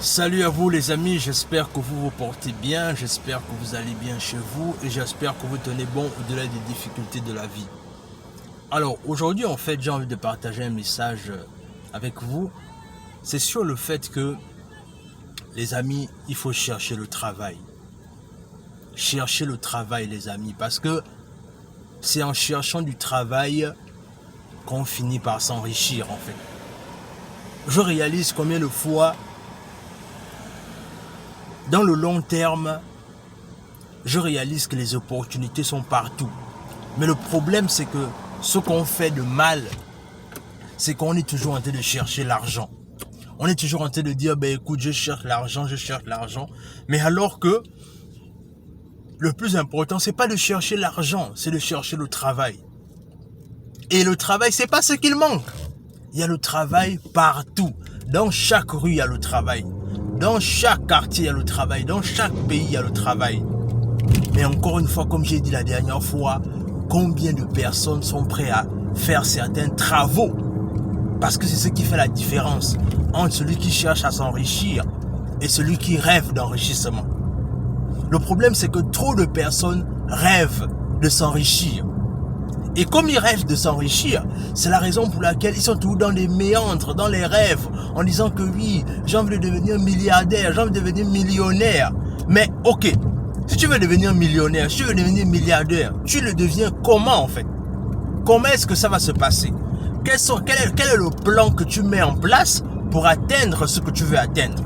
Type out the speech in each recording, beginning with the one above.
Salut à vous les amis, j'espère que vous vous portez bien, j'espère que vous allez bien chez vous et j'espère que vous tenez bon au-delà des difficultés de la vie. Alors aujourd'hui en fait j'ai envie de partager un message avec vous, c'est sur le fait que les amis il faut chercher le travail. Chercher le travail les amis parce que c'est en cherchant du travail qu'on finit par s'enrichir en fait. Je réalise combien de fois dans le long terme, je réalise que les opportunités sont partout. Mais le problème, c'est que ce qu'on fait de mal, c'est qu'on est toujours en train de chercher l'argent. On est toujours en train de dire, ben écoute, je cherche l'argent. Mais alors que le plus important, c'est pas de chercher l'argent, c'est de chercher le travail. Et le travail, c'est pas ce qu'il manque. Il y a le travail partout. Dans chaque rue, il y a le travail. Dans chaque quartier, il y a le travail. Dans chaque pays, il y a le travail. Mais encore une fois, comme j'ai dit la dernière fois, combien de personnes sont prêtes à faire certains travaux? Parce que c'est ce qui fait la différence entre celui qui cherche à s'enrichir et celui qui rêve d'enrichissement. Le problème, c'est que trop de personnes rêvent de s'enrichir. Et comme ils rêvent de s'enrichir, c'est la raison pour laquelle ils sont toujours dans les méandres, dans les rêves, en disant que oui, j'ai envie de devenir milliardaire, j'ai envie de devenir millionnaire. Mais ok, si tu veux devenir millionnaire, si tu veux devenir milliardaire, tu le deviens comment en fait? Comment est-ce que ça va se passer? Quel est le plan que tu mets en place pour atteindre ce que tu veux atteindre?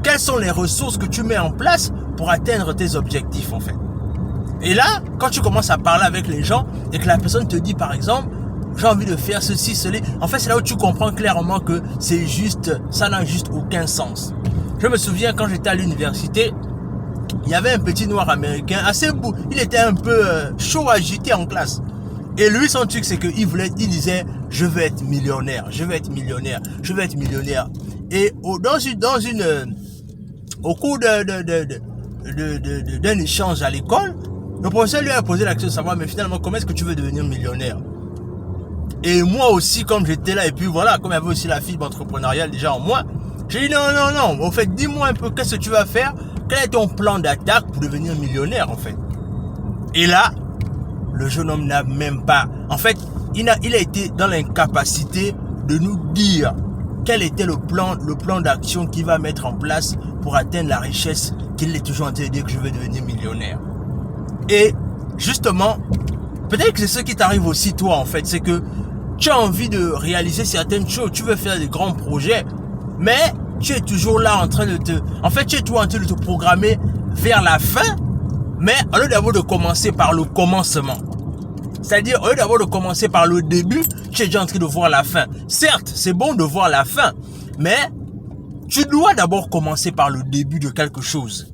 Quelles sont les ressources que tu mets en place pour atteindre tes objectifs en fait? Et là, quand tu commences à parler avec les gens et que la personne te dit par exemple, j'ai envie de faire ceci, cela, en fait c'est là où tu comprends clairement que c'est juste, ça n'a juste aucun sens. Je me souviens quand j'étais à l'université, il y avait un petit noir américain assez beau, il était un peu chaud, agité en classe. Et lui son truc c'est qu'il disait, je veux être millionnaire, je veux être millionnaire, je veux être millionnaire. Et au cours d'un échange à l'école, le professeur lui a posé la question de savoir, mais finalement, comment est-ce que tu veux devenir millionnaire? Et moi aussi, comme j'étais là, et puis voilà, comme il y avait aussi la fibre entrepreneuriale déjà en moi, j'ai dit non. En fait, dis-moi un peu, qu'est-ce que tu vas faire? Quel est ton plan d'attaque pour devenir millionnaire, en fait? Et là, le jeune homme n'a même pas... En fait, il a été dans l'incapacité de nous dire quel était le plan d'action qu'il va mettre en place pour atteindre la richesse qu'il est toujours en train de dire que je veux devenir millionnaire. Et justement, peut-être que c'est ce qui t'arrive aussi toi en fait, c'est que tu as envie de réaliser certaines choses, tu veux faire des grands projets, mais tu es toujours là en train de tu es toujours en train de te programmer vers la fin, mais au lieu d'abord de commencer par le commencement. C'est-à-dire, au lieu d'abord de commencer par le début, tu es déjà en train de voir la fin. Certes, c'est bon de voir la fin, mais tu dois d'abord commencer par le début de quelque chose.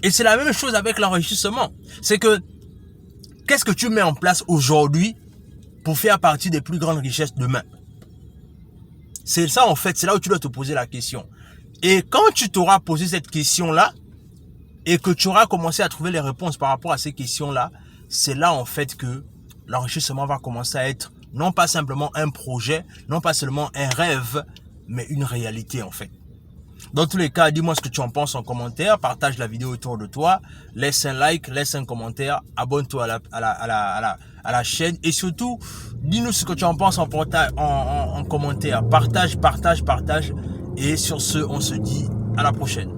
Et c'est la même chose avec l'enrichissement. C'est que, qu'est-ce que tu mets en place aujourd'hui pour faire partie des plus grandes richesses demain? C'est ça en fait, c'est là où tu dois te poser la question. Et quand tu t'auras posé cette question-là, et que tu auras commencé à trouver les réponses par rapport à ces questions-là, c'est là en fait que l'enrichissement va commencer à être non pas simplement un projet, non pas seulement un rêve, mais une réalité en fait. Dans tous les cas, dis-moi ce que tu en penses en commentaire, partage la vidéo autour de toi, laisse un like, laisse un commentaire, abonne-toi à la chaîne et surtout, dis-nous ce que tu en penses en commentaire, partage et sur ce, on se dit à la prochaine.